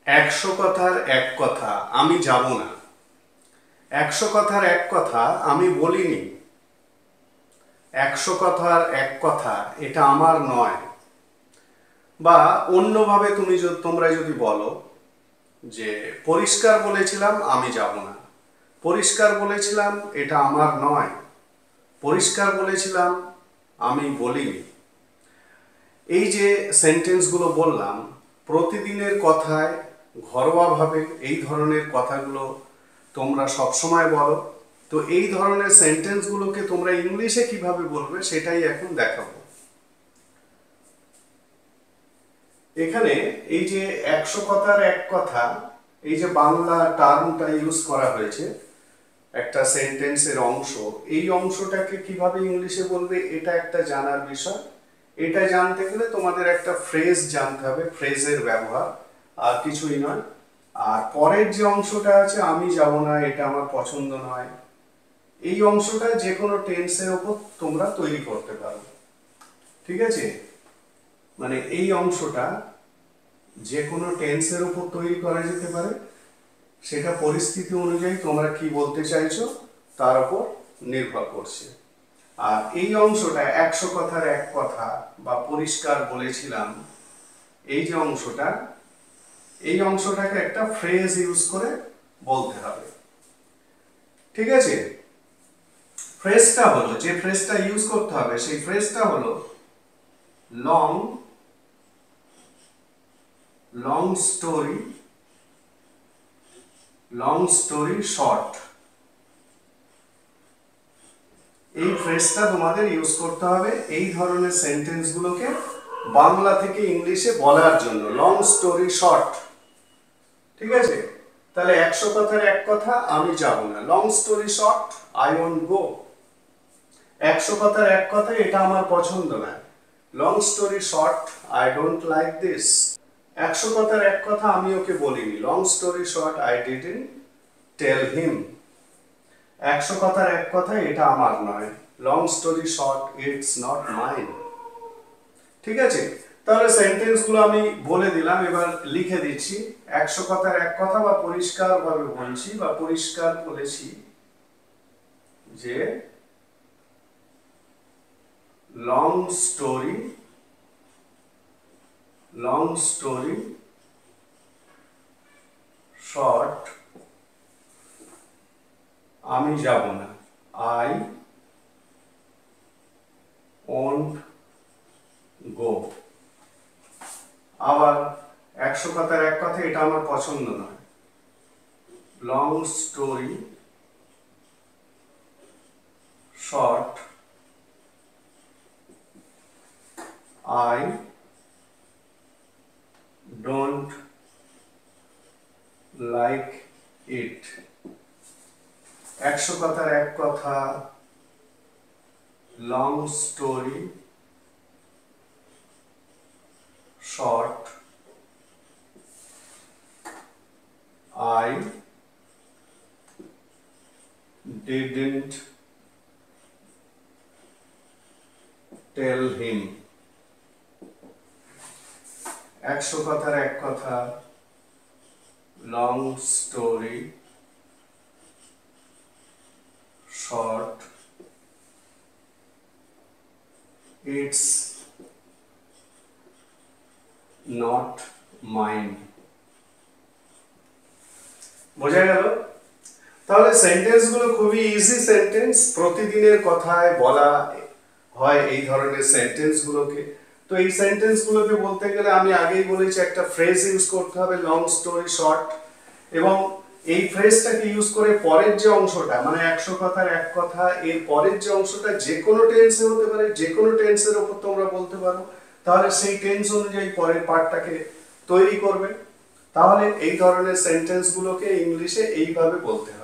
একশো কথার এক কথা আমি যাব না। একশো কথার এক কথা আমি বলিনি। একশো কথার এক কথা এটা আমার নয়। বা অন্যভাবে তোমরা যদি বলো যে পরিষ্কার বলেছিলাম আমি যাব না, পরিষ্কার বলেছিলাম এটা আমার নয়, পরিষ্কার বলেছিলাম আমি বলিনি। এই যে সেন্টেন্সগুলো বললাম, প্রতিদিনের কথায় ঘরোয়াভাবে এই ধরনের কথাগুলো তোমরা সবসময় বলো। তো এই ধরনের সেন্টেন্সগুলোকে তোমরা ইংলিশে কিভাবে বলবে সেটাই এখন দেখাবো। এখানে এই যে একশো কথার এক কথা, এই যে বাংলা টার্মটা ইউজ করা হয়েছে একটা সেন্টেন্সের অংশ, এই অংশটাকে কিভাবে ইংলিশে বলবে এটা একটা জানার বিষয়। এটা জানতে গেলে তোমাদের একটা ফ্রেজ জানতে হবে, ফ্রেজের ব্যবহার, আর কিছুই নয়। আর পরের যে অংশটা আছে আমি যাব না, এটা আমার পছন্দ নয়, এই অংশটা যে কোনো টেন্সের উপর তোমরা তৈরি করতে পারো। ঠিক আছে, মানে এই অংশটা যে কোনো টেন্সের উপর তৈরি করা যেতে পারে। সেটা পরিস্থিতি অনুযায়ী তোমরা কি বলতে চাইছো তার উপর নির্ভর করছে। আর এই অংশটা একশো কথার এক কথা বা পরিষ্কার বলেছিলাম, এই যে অংশটা, এই অংশটাকে একটা ফ্রেজ ইউজ করে বলতে হবে। ঠিক আছে, ফ্রেজটা হলো, যে ফ্রেজটা ইউজ করতে হবে সেই ফ্রেজটা হলো লং লং স্টোরি শর্ট। এই ফ্রেজটা তোমাদের ইউজ করতে হবে এই ধরনের সেন্টেন্সগুলোকে বাংলা থেকে ইংলিশে বলার জন্য। Long story short. ঠিক আছে, তাহলে একশো কথার এক কথা আমি যাব না, long story short I won't go. একশো কথার এক কথা এটা আমার পছন্দ না, long story short I don't like this. একশো কথার এক কথা আমি ওকে বলিনি, long story short I didn't tell him. একশো কথার এক কথা এটা আমার নয়, long story short it's not mine. ঠিক আছে, তাহলে সেন্টেন্সগুলো আমি বলে দিলাম, এবার লিখে দিচ্ছি। একশো কথার এক কথা বা পরিষ্কার ভাবে বলছি বা পরিষ্কার বলেছি যে লং স্টোরি শর্ট আমি যাব না, আই ওন্ট গো। আবার একশো কথার এক কথা এটা আমার পছন্দ নয়, long story short I don't like it. একশো কথার এক কথা, long story short I didn't tell him। একশো কথার এক কথা, long story short it's not mine. বোঝা গেল? তাহলে সেন্টেন্স গুলো খুবই ইজি সেন্টেন্স, প্রতিদিনের কথায় বলা হয় এই ধরনের সেন্টেন্স গুলোকে। তো এই সেন্টেন্স গুলোকে বলতে গেলে আমি আগেই বলেছি একটা ফ্রেজ ইউজ করতে হবে, লং স্টোরি শর্ট। এবং এই ফ্রেজটাকে ইউজ করে পরের যে অংশটা, মানে একশো কথার এক কথা, এর পরের যে অংশটা যে কোনো টেন্সে হতে পারে, যে কোনো টেন্সের উপর তোমরা বলতে পারো। তাহলে সেই টেন্স অনুযায়ী পরের পার্টটাকে তৈরি করবে। তাহলে এই ধরনের সেন্টেন্স গুলোকে ইংলিশে এইভাবে বলতে হবে।